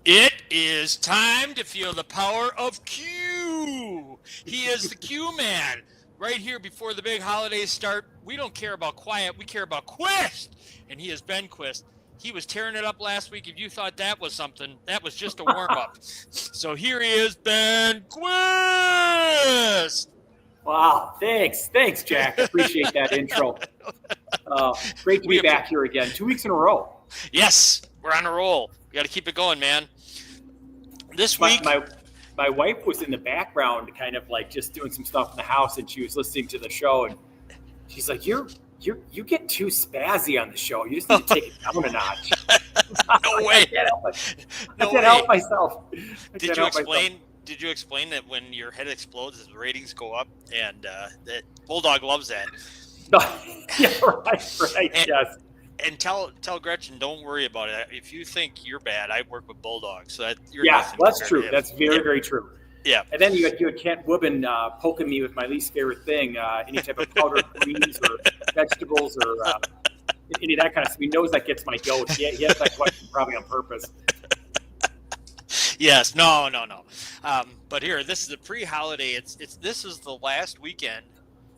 It is time to feel the power of Q. He is the Q man. Right here before the big holidays start, we don't care about quiet, we care about Quist. And he is Ben Quist. He was tearing it up last week. If you thought that was something, that was just a warm up. So here he is, Ben Quist. Wow, thanks, Jack. Appreciate that intro. Great to be back here again, 2 weeks in a row. Yes, we're on a roll. We got to keep it going, man. This week, my wife was in the background, kind of like just doing some stuff in the house, and she was listening to the show, and she's like, "You get too spazzy on the show. You just need to take it down a notch." No way. I can't help myself. Did you explain that when your head explodes, the ratings go up, and that Bulldog loves that? Yeah, right. Yes. And tell Gretchen, don't worry about it. If you think you're bad, I work with Bulldogs, so that's true. That's very true. Yeah. And then you had Kent Woobin poking me with my least favorite thing, any type of powdered greens or vegetables or any of that kind of stuff. He knows that gets my goat. He has that question probably on purpose. Yes. No. But here, this is the pre-holiday. This is the last weekend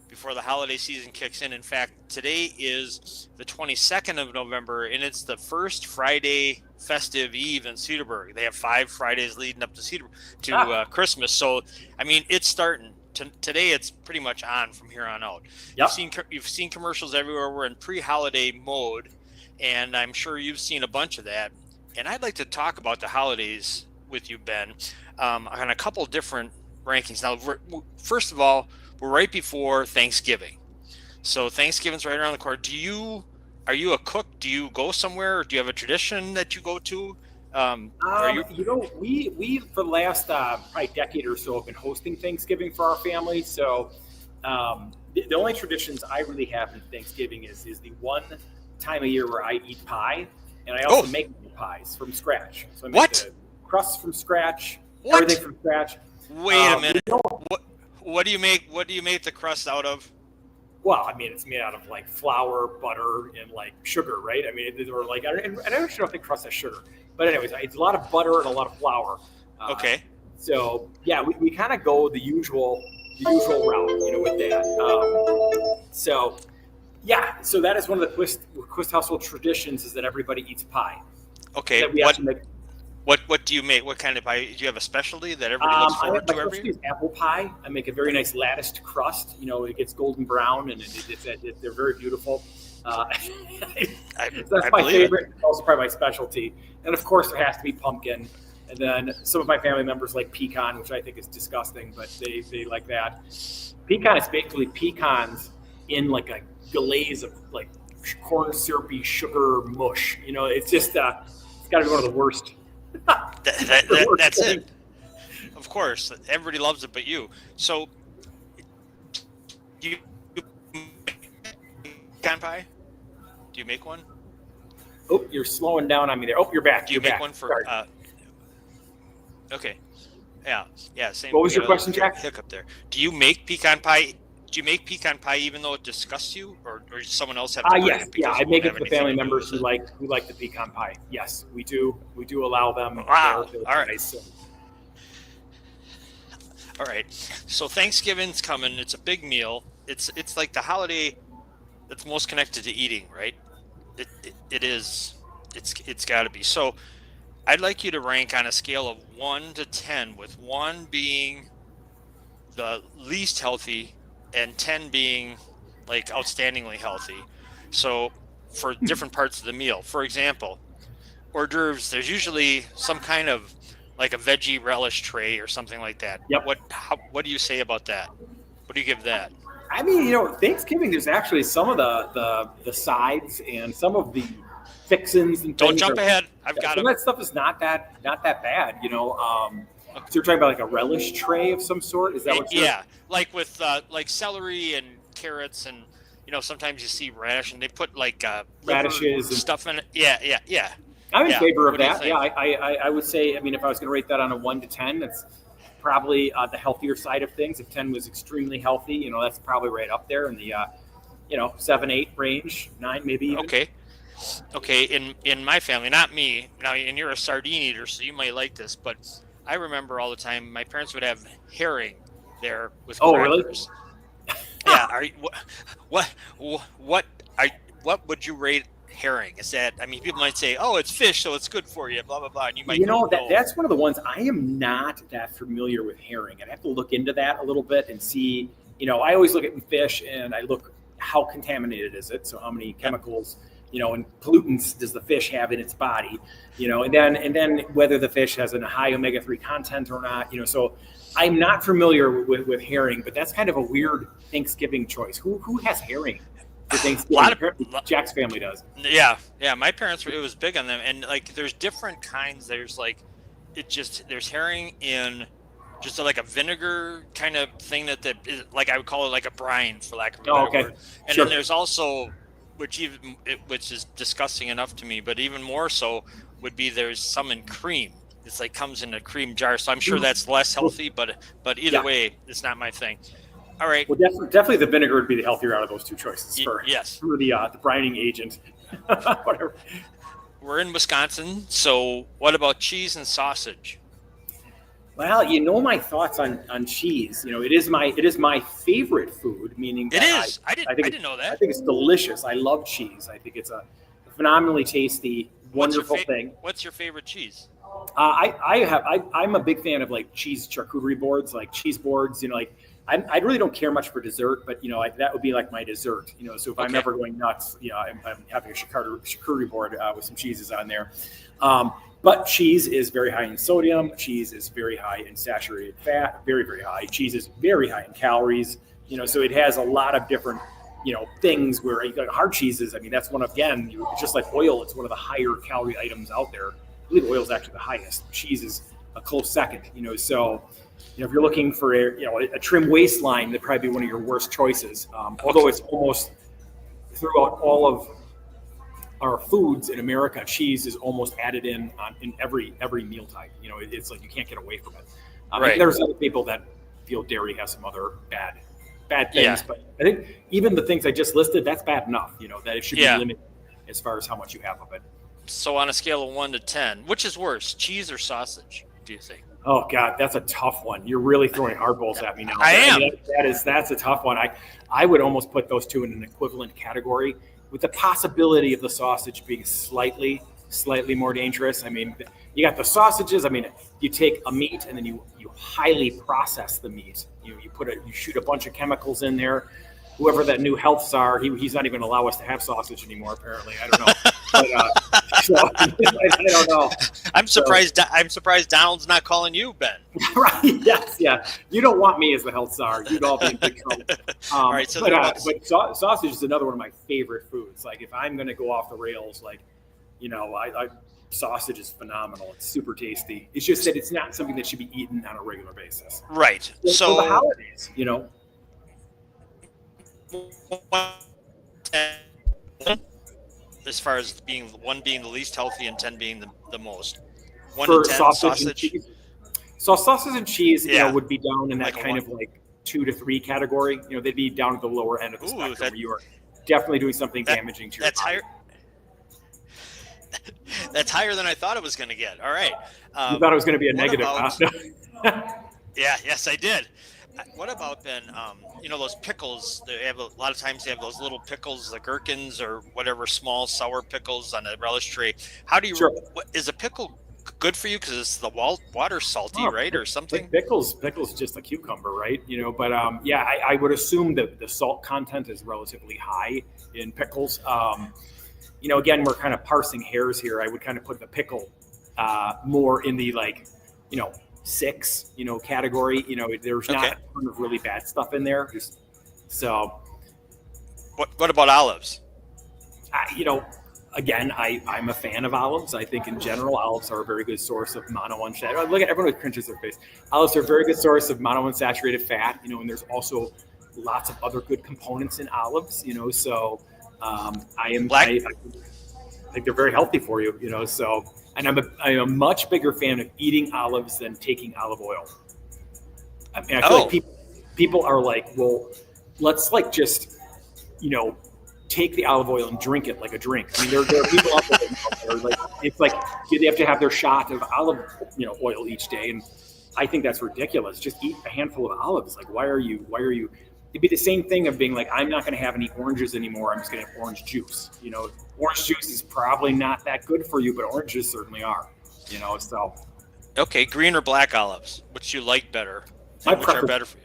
before the holiday season kicks in. In fact, today is the 22nd of November, and it's the first Friday festive eve in Cedarburg. They have 5 Fridays leading up to Christmas. So, I mean, it's starting. Today, it's pretty much on from here on out. Yep. You've seen commercials everywhere. We're in pre-holiday mode, and I'm sure you've seen a bunch of that. And I'd like to talk about the holidays with you, Ben, on a couple different rankings. Now, first of all, we're right before Thanksgiving. So Thanksgiving's right around the corner. Are you a cook? Do you go somewhere, or do you have a tradition that you go to? We for the last probably decade or so have been hosting Thanksgiving for our family. So the only traditions I really have in Thanksgiving is the one time a year where I eat pie, and I also make pies from scratch. So I make the crusts from scratch, everything from scratch. Wait a minute. What do you make? What do you make the crust out of? Well, I mean, it's made out of like flour, butter, and like sugar, right? I mean, or like I don't actually think crust has sugar, but anyways, it's a lot of butter and a lot of flour. Okay. So yeah, we kind of go the usual route, with that. So that is one of the Quist household traditions, is that everybody eats pie. Okay. What do you make? What kind of pie? Do you have a specialty that everybody looks forward to every year? Is apple pie. I make a very nice latticed crust. It gets golden brown, and they're very beautiful. That's my favorite. It's also probably my specialty. And of course, there has to be pumpkin. And then some of my family members like pecan, which I think is disgusting, but they like that. Pecan is basically pecans in like a glaze of like corn syrupy sugar mush. It's just it's got to be one of the worst. That's it. Of course, everybody loves it, but you. So, do you pecan pie? Do you make one? Oh, you're slowing down on me there. Oh, you're back. Do you make one for? Okay. Yeah. Same. What was your question, Jack? Hiccup there. Do you make pecan pie? Do you make pecan pie even though it disgusts you, or does someone else have? Yes. Yeah, I make it for family members who like the pecan pie. Yes, we do. We do allow them. Wow. All right. Nice. All right. So Thanksgiving's coming. It's a big meal. It's like the holiday that's most connected to eating, right? It is. It's got to be. So I'd like you to rank on a scale of 1 to 10, with 1 being the least healthy and 10 being like outstandingly healthy. So for different parts of the meal, for example, hors d'oeuvres, there's usually some kind of like a veggie relish tray or something like that. Yep. What do you say about that? What do you give that? I mean, Thanksgiving, there's actually some of the sides and some of the fixins and don't jump ahead. I've got some of that stuff is not that bad, So you're talking about like a relish tray of some sort? Is that what you're... Yeah, like with like celery and carrots, and sometimes you see radish and they put like radishes and stuff in it. Yeah. I'm in favor of that. Yeah, I would say, I mean, if I was going to rate that on a 1 to 10, that's probably the healthier side of things. If 10 was extremely healthy, that's probably right up there in the 7, 8 range, 9 maybe even. Okay. okay, in my family, not me now, and you're a sardine eater, so you might like this, but I remember all the time my parents would have herring there with Oh, really? crackers. Yeah, are you, what I what would you rate herring? Is that, I mean, people might say, oh, it's fish, so it's good for you, blah blah blah, and you might You go, know, no. that's one of the ones I am not that familiar with herring. I'd have to look into that a little bit and see. You know, I always look at fish and I look how contaminated is it. So how many chemicals, you know, and pollutants does the fish have in its body? You know, and then whether the fish has a high omega-3 content or not. You know, so I'm not familiar with herring, but that's kind of a weird Thanksgiving choice. Who has herring for A Thanksgiving? lot of Jack's family does. yeah, my parents were, it was big on them, and like there's different kinds. There's like, there's herring in just like a vinegar kind of thing like I would call it like a brine, for lack of a better Oh, okay. word. And Sure. then there's also, which is disgusting enough to me, but even more so would be, there's some in cream. It's like comes in a cream jar, so I'm sure that's less healthy, but either Yeah. way, it's not my thing. All right. Well, definitely the vinegar would be the healthier out of those two choices Yes. for the brining agent. Whatever. We're in Wisconsin, so what about cheese and sausage? Well, you know my thoughts on cheese. You know, it is my favorite food. Meaning It that is. I think didn't know that. I think it's delicious. I love cheese. I think it's a phenomenally tasty, wonderful thing. What's your favorite cheese? I'm a big fan of like cheese charcuterie boards, like cheese boards. You know, like I really don't care much for dessert, but you know, that would be like my dessert. You know, so if I'm Okay. ever going nuts, you know, I'm having a charcuterie board with some cheeses on there. But cheese is very high in sodium. Cheese is very high in saturated fat, very, very high. Cheese is very high in calories. You know, so it has a lot of different, you know, things where hard cheeses. I mean, that's one of, again, just like oil, it's one of the higher calorie items out there. I believe oil is actually the highest. Cheese is a close second. You know, so you know, if you're looking for a trim waistline, that'd probably be one of your worst choices. Although it's almost throughout all of our foods in America, cheese is almost added in every meal type. You know, it's like you can't get away from it. Right. There's other people that feel dairy has some other bad things, Yeah. but I think even the things I just listed, that's bad enough. You know, that it should be limited as far as how much you have of it. So on a scale of 1 to 10, which is worse, cheese or sausage, do you think? Oh God, that's a tough one. You're really throwing hardballs at me now. I am. mean, that's a tough one. I would almost put those two in an equivalent category, with the possibility of the sausage being slightly more dangerous. I mean, you got the sausages. I mean, you take a meat and then you highly process the meat. You shoot a bunch of chemicals in there. Whoever that new health czar, he's not even going to allow us to have sausage anymore. Apparently, I don't know. But, so, I don't know. I'm surprised. I'm surprised Donald's not calling you Ben. Right? Yes. Yeah. You don't want me as the health czar. You'd all be in big trouble. All right. So but sausage is another one of my favorite foods. Like if I'm going to go off the rails, like, you know, sausage is phenomenal. It's super tasty. It's just that it's not something that should be eaten on a regular basis. right. So the holidays, you know. As far as being 1 being the least healthy and 10 being the most. 1 For to 10 sausage and cheese. So sausage and cheese, you Yeah. know, would be down in that Like a kind 1. of like 2 to 3 category. You know, they'd be down at the lower end of the Ooh, spectrum. that- Where you are definitely doing something damaging to your That's body. higher. That's higher than I thought it was going to get. All right. You thought it was going to be a what negative, about- huh? Yeah. Yes, I did. What about Ben? You know those pickles? They have a lot of times. They have those little pickles, the gherkins or whatever, small sour pickles on a relish tray. How do you? Sure. Is a pickle good for you because it's the water salty, Oh, right, or something? Pickles just a cucumber, right? You know, but yeah, I would assume that the salt content is relatively high in pickles. You know, again, we're kind of parsing hairs here. I would kind of put the pickle more in the, like, you know, 6, you know, category. You know, there's not Okay. a ton of really bad stuff in there. So, What about olives? you know, again, I'm a fan of olives. I think in general, olives are a very good source of monounsaturated. Look at everyone who cringes their face. Olives are a very good source of monounsaturated fat, you know, and there's also lots of other good components in olives, you know. So I think they're very healthy for you, you know. So, and I'm a much bigger fan of eating olives than taking olive oil. I mean, I feel like people are like, well, let's like just, you know, take the olive oil and drink it like a drink. I mean, there are people out there that are like, it's like they have to have their shot of olive, oil each day, and I think that's ridiculous. Just eat a handful of olives. Like, why are you? It'd be the same thing of being like, I'm not going to have any oranges anymore. I'm just going to have orange juice. Orange juice is probably not that good for you, but oranges certainly are. So. Okay, green or black olives, which you like better? Which are better for you?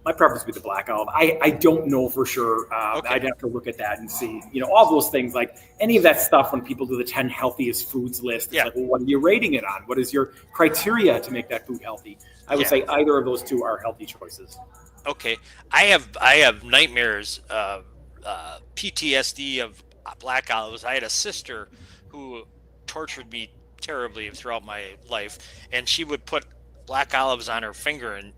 My preference would be the black olive. I don't know for sure. Okay. I'd have to look at that and see. All those things, like any of that stuff when people do the 10 healthiest foods list. It's like, well, what are you rating it on? What is your criteria to make that food healthy? I would say either of those two are healthy choices. Okay. I have nightmares, PTSD of black olives. I had a sister who tortured me terribly throughout my life, and she would put black olives on her finger and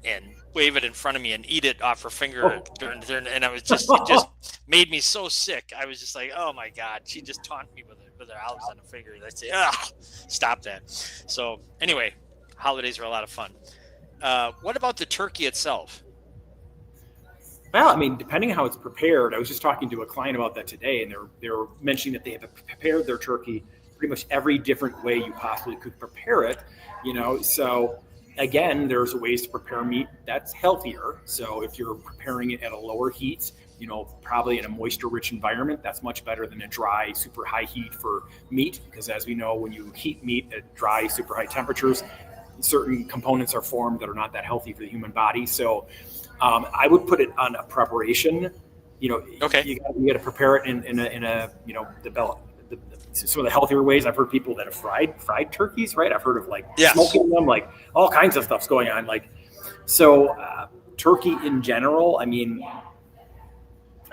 wave it in front of me and eat it off her finger. And I was just, it just made me so sick. I was just like, oh my God, she just taunted me with her olives on the finger. And I'd say, stop that. So anyway, holidays are a lot of fun. What about the turkey itself? Well, I mean, depending on how it's prepared, I was just talking to a client about that today, and they were mentioning that they have prepared their turkey pretty much every different way you possibly could prepare it, so again, there's ways to prepare meat that's healthier. So if you're preparing it at a lower heat, probably in a moisture-rich environment, that's much better than a dry, super high heat for meat. Because as we know, when you heat meat at dry, super high temperatures, certain components are formed that are not that healthy for the human body. So I would put it on a preparation. Okay. You got to prepare it in a some of the healthier ways. I've heard people that have fried turkeys, right? I've heard of smoking them, like all kinds of stuff's going on. Turkey in general, I mean,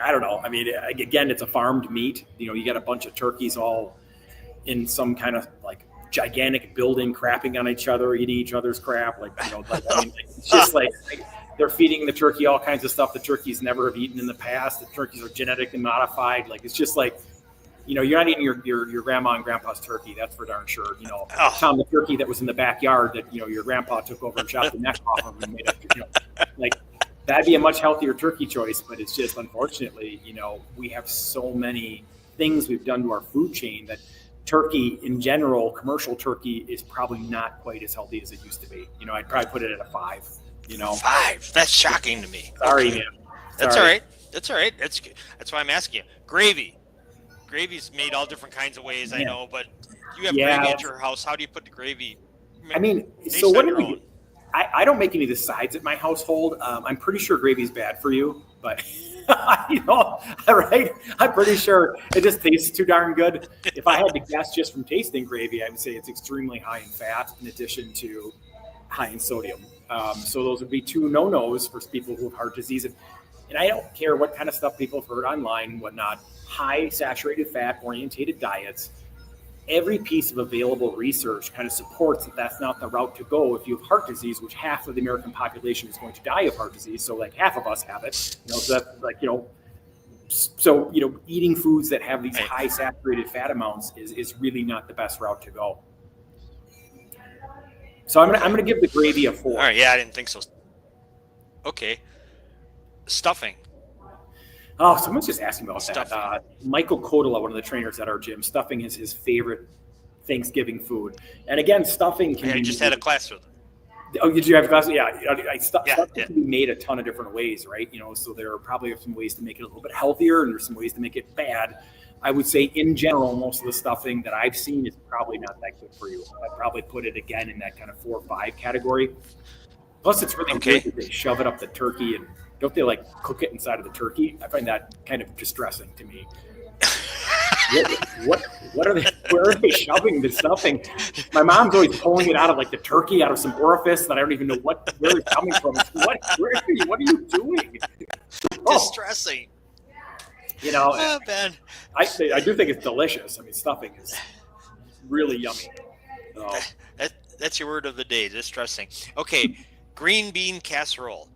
I don't know. I mean, again, it's a farmed meat. You got a bunch of turkeys all in some kind of gigantic building, crapping on each other, eating each other's crap. It's just they're feeding the turkey all kinds of stuff the turkeys never have eaten in the past. The turkeys are genetically modified. It's just you're not eating your grandma and grandpa's turkey. That's for darn sure. Tom, the turkey that was in the backyard that, your grandpa took over and chopped the neck off of and made it, that'd be a much healthier turkey choice. But it's just, unfortunately, we have so many things we've done to our food chain that turkey in general, commercial turkey, is probably not quite as healthy as it used to be. I'd probably put it at a 5, 5? That's shocking to me. Sorry, okay. Man. That's all right. That's all right. That's why I'm asking you. Gravy's made all different kinds of ways, I know, but you have gravy at your house. How do you put the gravy? I mean, so what do we do? I don't make any of the sides at my household. I'm pretty sure gravy's bad for you, but right? I'm pretty sure it just tastes too darn good. If I had to guess just from tasting gravy, I would say it's extremely high in fat in addition to high in sodium. So those would be two no-nos for people who have heart disease. And I don't care what kind of stuff people have heard online and whatnot. High saturated fat orientated diets, every piece of available research kind of supports that that's not the route to go if you have heart disease, which half of the American population is going to die of heart disease. So half of us have it, so that's eating foods that have these high saturated fat amounts is really not the best route to go. So I'm gonna give the gravy a 4. All right. Yeah, I didn't think so. Okay. Stuffing. Oh, someone's just asking about that. Michael Kodola, one of the trainers at our gym, stuffing is his favorite Thanksgiving food. And again, stuffing can be... I just had a class with him. Oh, did you have a class? Yeah. Stuffing can be made a ton of different ways, right? So there are probably some ways to make it a little bit healthier, and there's some ways to make it bad. I would say, in general, most of the stuffing that I've seen is probably not that good for you. I'd probably put it, again, in that kind of 4 or 5 category. Plus, it's really good that they shove it up the turkey and... Don't they cook it inside of the turkey? I find that kind of distressing to me. What are they? Where are they shoving the stuffing? My mom's always pulling it out of the turkey out of some orifice that I don't even know where it's coming from. What are you doing? Distressing. Ben. I do think it's delicious. I mean, stuffing is really yummy. That's your word of the day. Distressing. Okay, green bean casserole.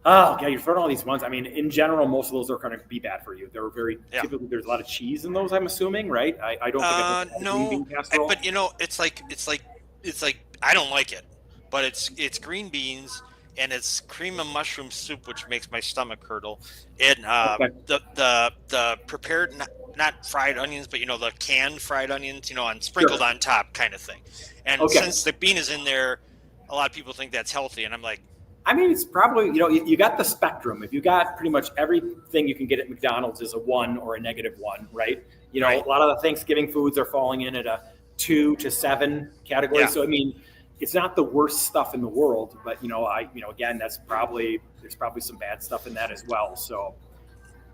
Oh, yeah, you're throwing all these ones. I mean, in general, most of those are going to be bad for you. They're typically, there's a lot of cheese in those, I'm assuming, right? I don't think I've had green bean casserole. But it's like I don't like it, but it's green beans and it's cream and mushroom soup, which makes my stomach curdle. And the prepared, not fried onions, but the canned fried onions, and sprinkled on top kind of thing. And since the bean is in there, a lot of people think that's healthy, and I'm like, I mean, it's probably, you got the spectrum. If you got pretty much everything you can get at McDonald's is a 1 or a -1, right? A lot of the Thanksgiving foods are falling in at a 2 to 7 category. Yeah. So, I mean, it's not the worst stuff in the world, but, again, there's probably some bad stuff in that as well. So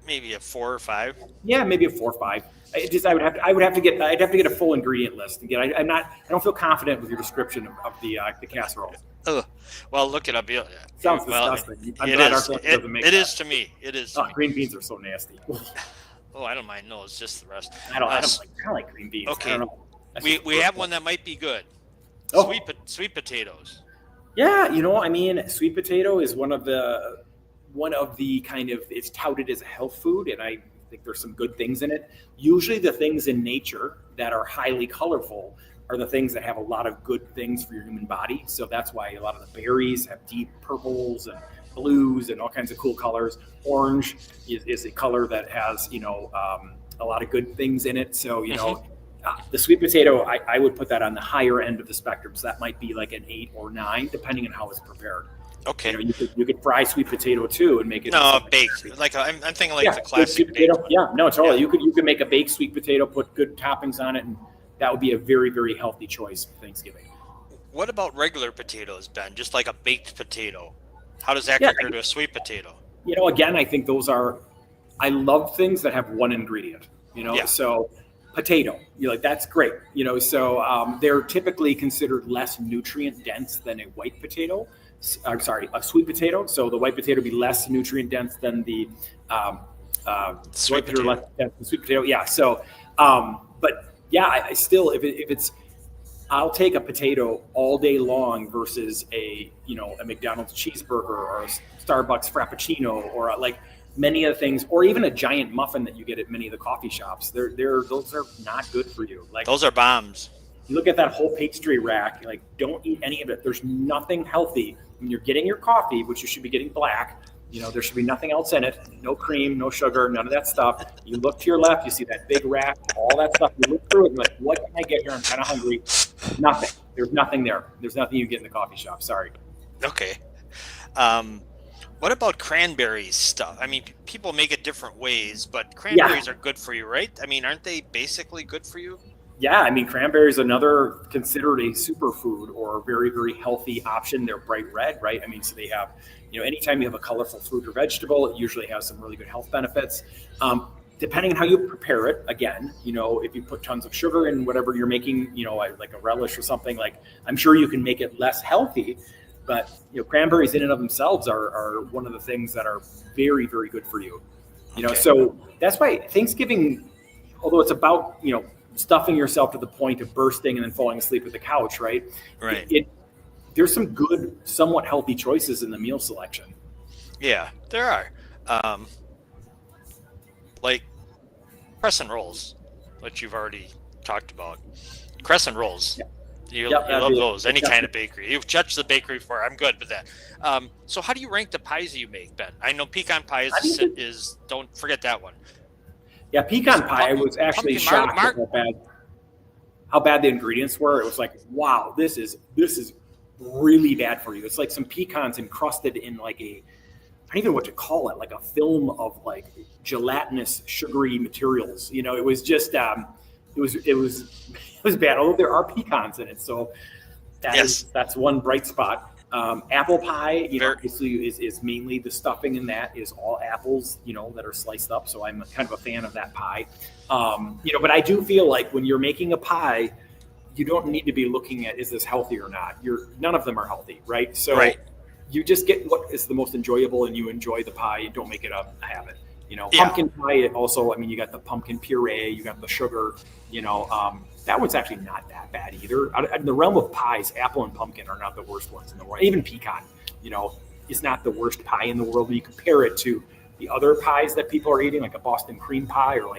maybe a 4 or 5. Yeah, maybe a 4 or 5. I'd have to get a full ingredient list. Again, I don't feel confident with your description of the casserole. Oh, well, look it up. Sounds disgusting. It is to me. It is. Green beans are so nasty. Oh, I don't mind. No, it's just the rest. I don't like green beans. Okay. I don't know. We have one that might be good. Sweet potatoes. Yeah, sweet potato is one of the kind of, it's touted as a health food, and I think there's some good things in it. Usually the things in nature that are highly colorful are the things that have a lot of good things for your human body. So that's why a lot of the berries have deep purples and blues and all kinds of cool colors. Orange is a color that has, a lot of good things in it. So, the sweet potato, I would put that on the higher end of the spectrum. So that might be like an 8 or 9, depending on how it's prepared. Okay. You could fry sweet potato too and make it. No, baked. I'm thinking the classic sweet potato. Yeah, no, totally. Yeah. You could make a baked sweet potato, put good toppings on it, and that would be a very, very healthy choice for Thanksgiving. What about regular potatoes, Ben? Just like a baked potato. How does that compare to a sweet potato? Again, I think I love things that have one ingredient. So potato, that's great. So they're typically considered less nutrient dense than a white potato. A sweet potato. So the white potato would be less nutrient dense than the sweet potato. Yeah. So, but yeah, I still, if it's, I'll take a potato all day long versus a McDonald's cheeseburger or a Starbucks Frappuccino or many of the things, or even a giant muffin that you get at many of the coffee shops. Those are not good for you. Those are bombs. You look at that whole pastry rack, don't eat any of it. There's nothing healthy when you're getting your coffee, which you should be getting black. There should be nothing else in it. No cream, no sugar, none of that stuff. You look to your left, you see that big rack, all that stuff. You look through it and what can I get here? I'm kind of hungry. Nothing. There's nothing there. There's nothing you get in the coffee shop. Sorry. Okay. What about cranberries stuff? I mean, people make it different ways, but cranberries are good for you, right? I mean, aren't they basically good for you? Yeah, I mean, cranberries another considered a superfood or a very, very healthy option. They're bright red, right? I mean, so they have, anytime you have a colorful fruit or vegetable, it usually has some really good health benefits. Depending on how you prepare it, again, if you put tons of sugar in whatever you're making, like a relish or something, I'm sure you can make it less healthy. But, cranberries in and of themselves are one of the things that are very, very good for you. So that's why Thanksgiving, although it's about, stuffing yourself to the point of bursting and then falling asleep at the couch, right? Right. There's some good, somewhat healthy choices in the meal selection. Yeah, there are. Like crescent rolls, which you've already talked about. Crescent rolls. Yeah. You love those. Any kind of bakery. You've touched the bakery before. I'm good with that. So how do you rank the pies that you make, Ben? I know pecan pie is don't forget that one. Yeah, pecan pie, I was actually shocked at how bad the ingredients were. It was like, wow, this is really bad for you. It's like some pecans encrusted in I don't even know what to call it, like a film of gelatinous, sugary materials. It was just, it was bad. Although there are pecans in it, so that's one bright spot. Apple pie, obviously is mainly the stuffing in that is all apples, that are sliced up. So I'm kind of a fan of that pie. But I do feel like when you're making a pie, you don't need to be looking at, is this healthy or not? None of them are healthy, right? So you just get what is the most enjoyable and you enjoy the pie and don't make it a habit. Pumpkin pie also, I mean, you got the pumpkin puree, you got the sugar, that one's actually not that bad either. In the realm of pies, apple and pumpkin are not the worst ones in the world. Even pecan, is not the worst pie in the world. When you compare it to the other pies that people are eating, like a Boston cream pie, or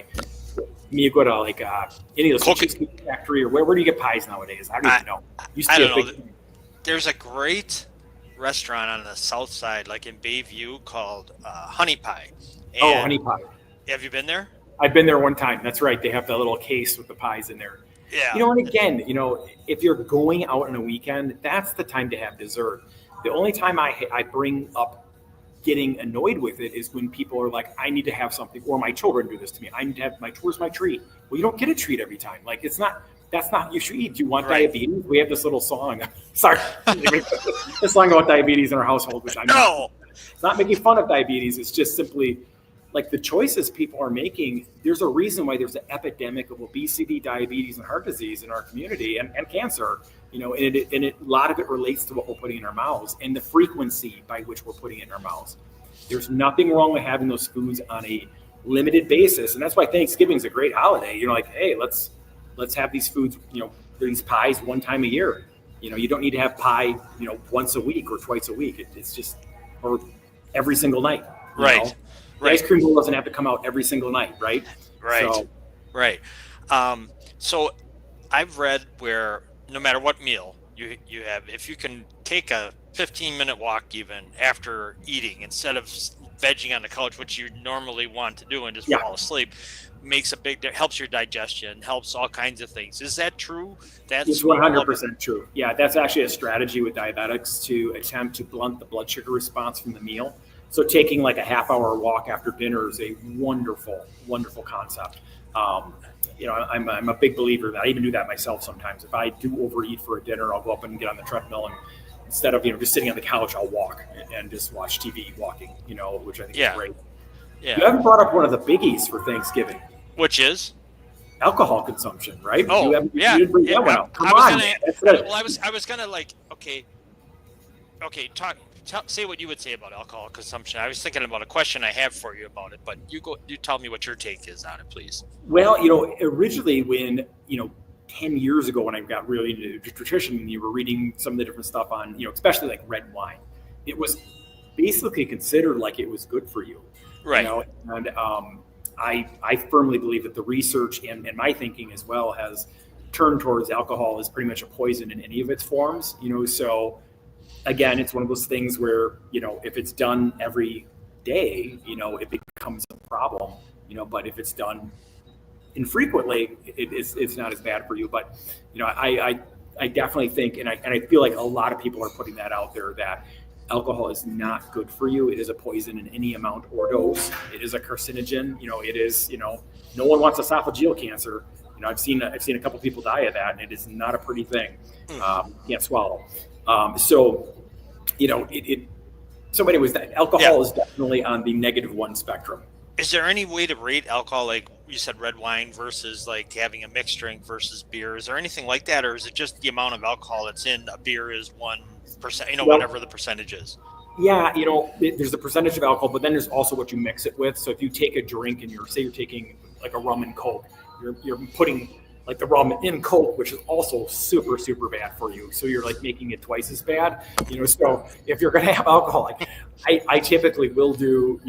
you go to any of those Cheesecake Factory, or where do you get pies nowadays? I don't even know. I don't know. There's a great restaurant on the south side, like in Bayview, called Honey Pie. Oh, Honey Pie. Have you been there? I've been there one time. That's right. They have the little case with the pies in there. Yeah. And again, if you're going out on a weekend, that's the time to have dessert. The only time I bring up getting annoyed with it is when people are like, I need to have something, or my children do this to me. I need to have where's my treat? Well, you don't get a treat every time. Like, that's not what you should eat. Do you want diabetes? We have this little song. Sorry. This song about diabetes in our household, which it's not making fun of diabetes. It's just simply like the choices people are making. There's a reason why there's an epidemic of obesity, diabetes, and heart disease in our community, and cancer. And a lot of it relates to what we're putting in our mouths and the frequency by which we're putting it in our mouths. There's nothing wrong with having those foods on a limited basis, and that's why Thanksgiving is a great holiday. You're like, hey, let's have these foods, these pies one time a year. You don't need to have pie, once a week or twice a week. It's just, or every single night. Right. The ice cream bowl doesn't have to come out every single night, right? Right. So I've read where no matter what meal you have, if you can take a 15-minute walk even after eating, instead of vegging on the couch, which you normally want to do and just fall asleep, helps your digestion, helps all kinds of things. Is that true? It's 100% true. Yeah, that's actually a strategy with diabetics to attempt to blunt the blood sugar response from the meal. So taking like a half-hour walk after dinner is a wonderful, wonderful concept. I'm a big believer that I even do that myself sometimes. If I do overeat for a dinner, I'll go up and get on the treadmill, and instead of just sitting on the couch, I'll walk and just watch TV walking. Which I think is great. Yeah. You haven't brought up one of the biggies for Thanksgiving, which is alcohol consumption, right? Oh, you didn't bring that one up. Come on. I was gonna say what you would say about alcohol consumption. I was thinking about a question I have for you about it, but you tell me what your take is on it, please. Well, originally when, 10 years ago when I got really into nutrition, and you were reading some of the different stuff on, especially like red wine, it was basically considered like it was good for you. Right. And I firmly believe that the research and my thinking as well has turned towards alcohol as pretty much a poison in any of its forms, so again, it's one of those things where, if it's done every day, it becomes a problem, but if it's done infrequently, it's not as bad for you. But, I definitely think, and I feel like a lot of people are putting that out there, that alcohol is not good for you. It is a poison in any amount or dose. It is a carcinogen. It is, no one wants esophageal cancer. I've seen a couple people die of that, and it is not a pretty thing. Can't swallow. So anyways, that alcohol is definitely on the -1 spectrum. Is there any way to rate alcohol, like you said, red wine versus like having a mixed drink versus beer? Is there anything like that, or is it just the amount of alcohol that's in a beer is 1%, whatever the percentage is? Yeah, there's the percentage of alcohol, but then there's also what you mix it with. So if you take a drink and you're taking like a rum and Coke, you're putting like the rum in Coke, which is also super, super bad for you. So you're like making it twice as bad, so if you're going to have alcohol, like I typically will do,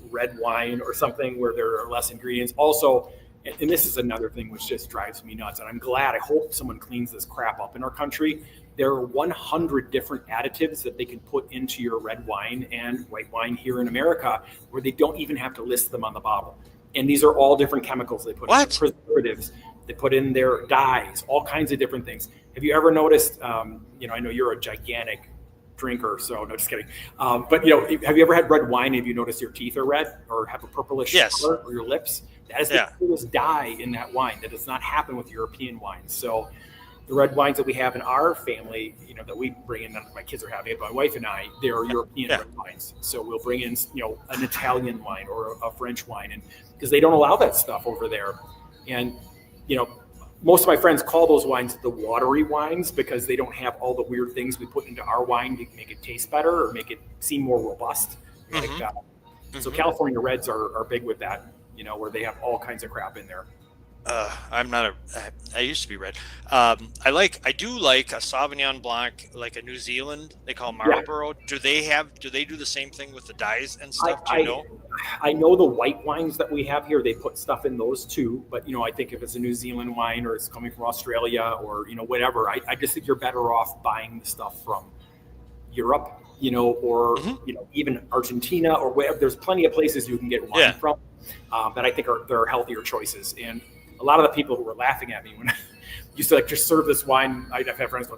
red wine or something where there are less ingredients. Also, and this is another thing which just drives me nuts. And I hope someone cleans this crap up in our country. There are 100 different additives that they can put into your red wine and white wine here in America, where they don't even have to list them on the bottle. And these are all different chemicals they put in, preservatives. They put in their dyes, all kinds of different things. Have you ever noticed, I know you're a gigantic drinker, so no, just kidding. But have you ever had red wine? Have you noticed your teeth are red or have a purplish color, or your lips? That is the coolest dye in that wine. That does not happen with European wines. So the red wines that we have in our family, that we bring in, that my kids are having it, my wife and I, they are European red wines. So we'll bring in, an Italian wine or a French wine, and because they don't allow that stuff over there. And most of my friends call those wines the watery wines because they don't have all the weird things we put into our wine to make it taste better or make it seem more robust. So California Reds are big with that, where they have all kinds of crap in there. I used to be red. I do like a Sauvignon Blanc, like a New Zealand, they call Marlborough. Do they do the same thing with the dyes and stuff? Do you know? I know the white wines that we have here, they put stuff in those too. But, I think if it's a New Zealand wine or it's coming from Australia or, whatever, I just think you're better off buying the stuff from, Europe, or even Argentina or wherever. There's plenty of places you can get wine from that I think are healthier choices. And a lot of the people who were laughing at me when I used to just serve this wine, I'd have friends go,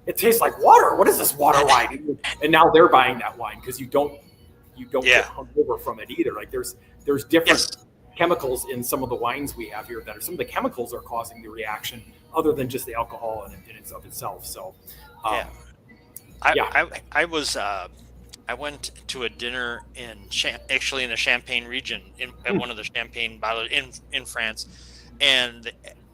it tastes like water. What is this water wine? And now they're buying that wine because you don't get hungover from it either. Like there's different chemicals in some of the wines we have here some of the chemicals are causing the reaction other than just the alcohol in itself. So, I went to a dinner in the Champagne region at one of the Champagne bottles in France, and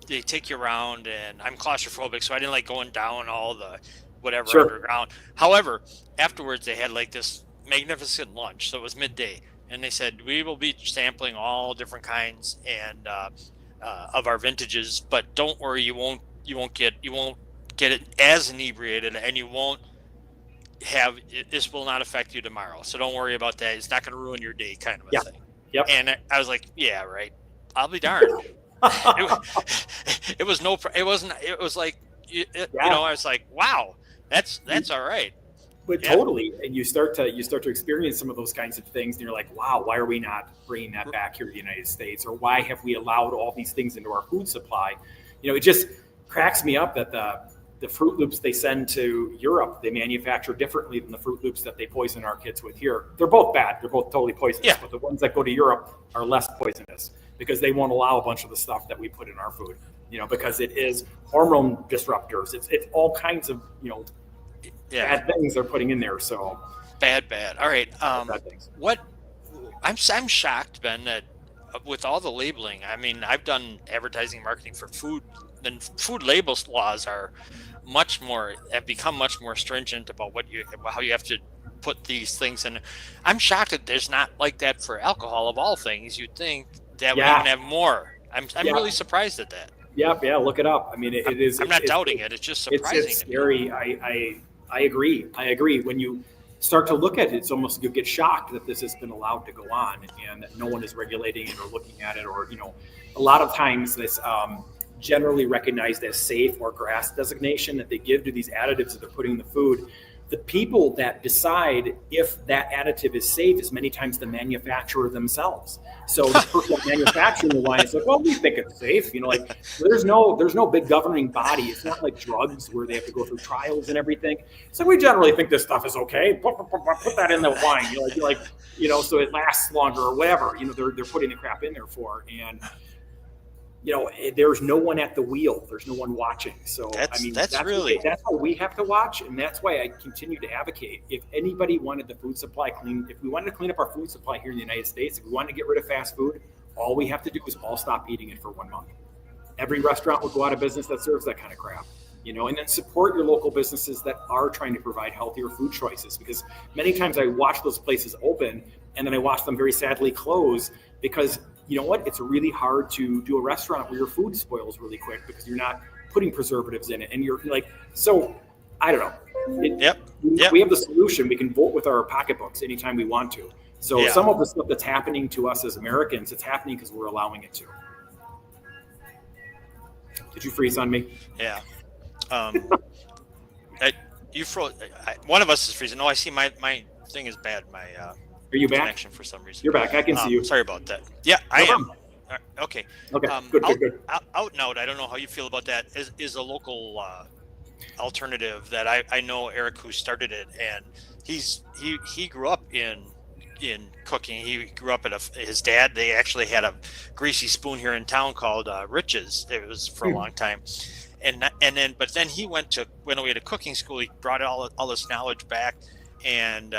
they take you around, and I'm claustrophobic, so I didn't like going down all the whatever underground. However, afterwards they had like this magnificent lunch, so it was midday, and they said we will be sampling all different kinds and of our vintages, but don't worry, you won't get it as inebriated, and you won't have this will not affect you tomorrow, so don't worry about that. It's not going to ruin your day, kind of a thing. Yep. And I was like, yeah, right. I'll be darned. It was like I was like, wow, that's all right. But totally, and you start to experience some of those kinds of things, and you're like, wow, why are we not bringing that back here to the United States, or why have we allowed all these things into our food supply? It just cracks me up that the Fruit Loops they send to Europe, they manufacture differently than the Fruit Loops that they poison our kids with here. They're both bad. They're both totally poisonous. But the ones that go to Europe are less poisonous because they won't allow a bunch of the stuff that we put in our food, because it is hormone disruptors. It's all kinds of, bad things they're putting in there. So bad. All right. What I'm shocked, Ben, that with all the labeling, I mean, I've done advertising marketing for food, and food labels laws have become much more stringent about how you have to put these things in. I'm shocked that there's not like that for alcohol of all things. You'd think that would even have more. I'm really surprised at that. Yeah, look it up. I mean, it is. I'm not doubting it. It's just surprising. It's scary. I agree. When you start to look at it, it's almost you get shocked that this has been allowed to go on and that no one is regulating it or looking at it, or a lot of times this generally recognized as safe or GRAS designation that they give to these additives that they're putting in the food. The people that decide if that additive is safe is many times the manufacturer themselves. So the person manufacturing the wine is like, well, we think it's safe. There's no big governing body. It's not like drugs where they have to go through trials and everything. So we generally think this stuff is okay. Put that in the wine. So it lasts longer or whatever. They're putting the crap in there for. And there's no one at the wheel. There's no one watching. So that's how we have to watch, and that's why I continue to advocate. If anybody wanted the food supply clean, if we wanted to clean up our food supply here in the United States, if we wanted to get rid of fast food, all we have to do is all stop eating it for 1 month. Every restaurant will go out of business that serves that kind of crap. And then support your local businesses that are trying to provide healthier food choices, because many times I watch those places open and then I watch them very sadly close because you know what? It's really hard to do a restaurant where your food spoils really quick because you're not putting preservatives in it. And you're like, so I don't know. We have the solution. We can vote with our pocketbooks anytime we want to. So some of the stuff that's happening to us as Americans, it's happening because we're allowing it to. Did you freeze on me? Yeah. You froze. One of us is freezing. No, I see my thing is bad. My Are you back? Connection for some reason. You're back. I can see you. Sorry about that. Yeah, I am. Okay. Okay. Good. Out and out. I don't know how you feel about that. Is a local alternative that I know Eric, who started it, and he grew up in cooking. He grew up at his dad. They actually had a greasy spoon here in town called Rich's. It was for a long time. But then he went away to cooking school. He brought all this knowledge back, and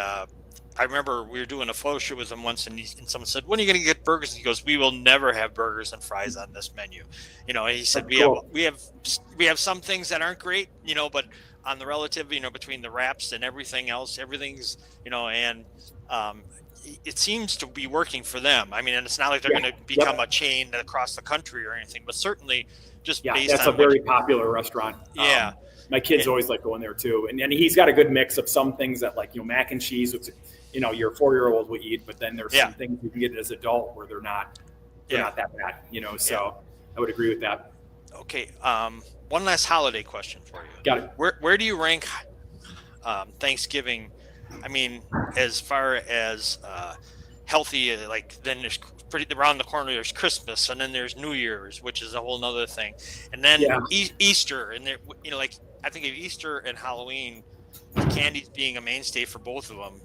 I remember we were doing a photo shoot with him once, and someone said, "When are you going to get burgers?" And he goes, "We will never have burgers and fries on this menu." He said, "We have some things that aren't great, but on the relative, between the wraps and everything else, everything's, and it seems to be working for them. I mean, and it's not like they're going to become a chain across the country or anything, but certainly just based on that's a very popular restaurant. Yeah. My kids always like going there too. And he's got a good mix of some things that mac and cheese, which, your 4-year-old will eat, but then there's some things you can get as an adult where they're not that bad, so I would agree with that. Okay. One last holiday question for you. Got it. Where do you rank Thanksgiving, I mean, as far as healthy, like then there's pretty around the corner there's Christmas, and then there's New Year's, which is a whole nother thing, and then Easter, and there, like I think of Easter and Halloween, with candies being a mainstay for both of them.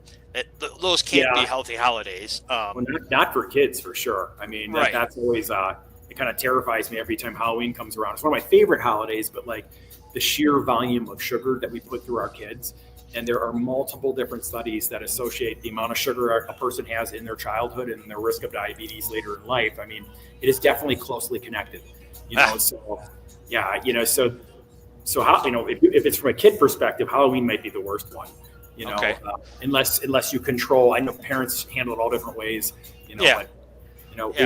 Those can't be healthy holidays. Well, not for kids, for sure. I mean, that's always it kind of terrifies me every time Halloween comes around. It's one of my favorite holidays, but like the sheer volume of sugar that we put through our kids. And there are multiple different studies that associate the amount of sugar a person has in their childhood and their risk of diabetes later in life. I mean, it is definitely closely connected, so how, if it's from a kid perspective, Halloween might be the worst one, unless you control. I know parents handle it all different ways, but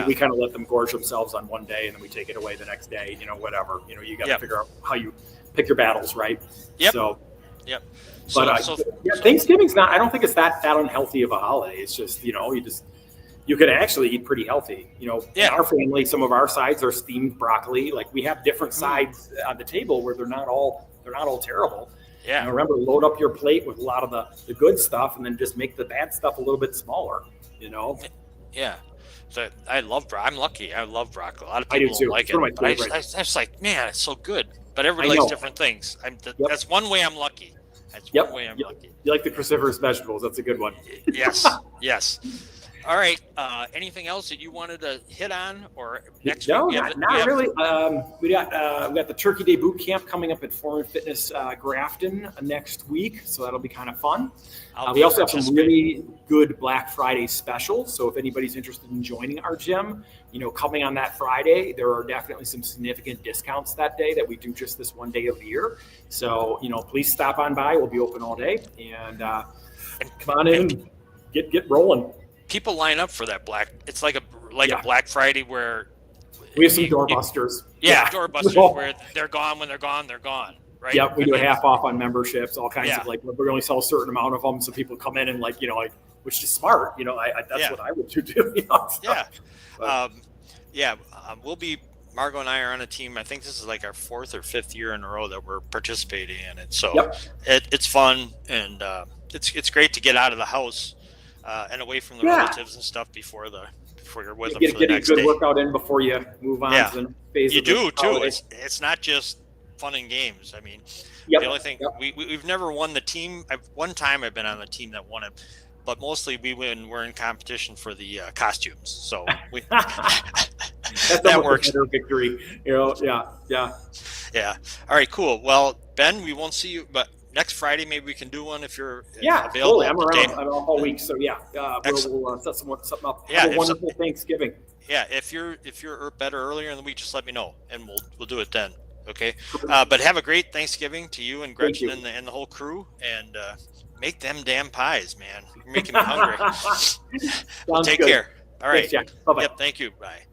we kind of let them gorge themselves on one day and then we take it away the next day, whatever, you got to figure out how you pick your battles, right? But Thanksgiving's not. I don't think it's that unhealthy of a holiday. It's just you could actually eat pretty healthy. In our family, some of our sides are steamed broccoli. Like we have different sides on the table where they're not all terrible. Yeah. Remember, load up your plate with a lot of the good stuff, and then just make the bad stuff a little bit smaller. Yeah. So I love I'm lucky. I love broccoli. A lot of people don't like it. But I just like, man, it's so good. But everybody likes different things. That's one way I'm lucky. That's one way I'm lucky. You like the cruciferous vegetables. That's a good one. Yes. All right. Anything else that you wanted to hit on or next week? No, not really. We got the Turkey Day boot camp coming up at Forum Fitness Grafton next week, so that'll be kind of fun. We also have some really good Black Friday specials. So if anybody's interested in joining our gym, coming on that Friday, there are definitely some significant discounts that day that we do just this one day of the year. So please stop on by. We'll be open all day, and come on in, get rolling. People line up for that It's like a Black Friday where we have some doorbusters. Doorbusters where they're gone when they're gone. Right? Yep, we do a half off on memberships, all kinds of we only sell a certain amount of them, so people come in and which is smart. That's what I would do. We'll be. Margo and I are on a team. I think this is like our 4th or 5th year in a row that we're participating in it. So it's fun, and it's great to get out of the house and away from the relatives and stuff before you're with them for the next day. Get a good workout in before you move on to the phase. You do too. It's not just fun and games. I mean, the only thing we've never won the team. One time I've been on the team that won it, but mostly we're in competition for the costumes. So that works. Victory. Yeah. All right, cool. Well, Ben, we won't see you, but next Friday maybe we can do one if you're available. Totally. I'm around. I'm all week, so we'll set something up. Have a wonderful Thanksgiving. Yeah, if you're better earlier in the week, just let me know, and we'll do it then. Okay. But have a great Thanksgiving to you and Gretchen and the whole crew, and make them damn pies, man. You're making me hungry. Take care. All right. Thanks, Jack. Bye-bye. Yep. Thank you. Bye.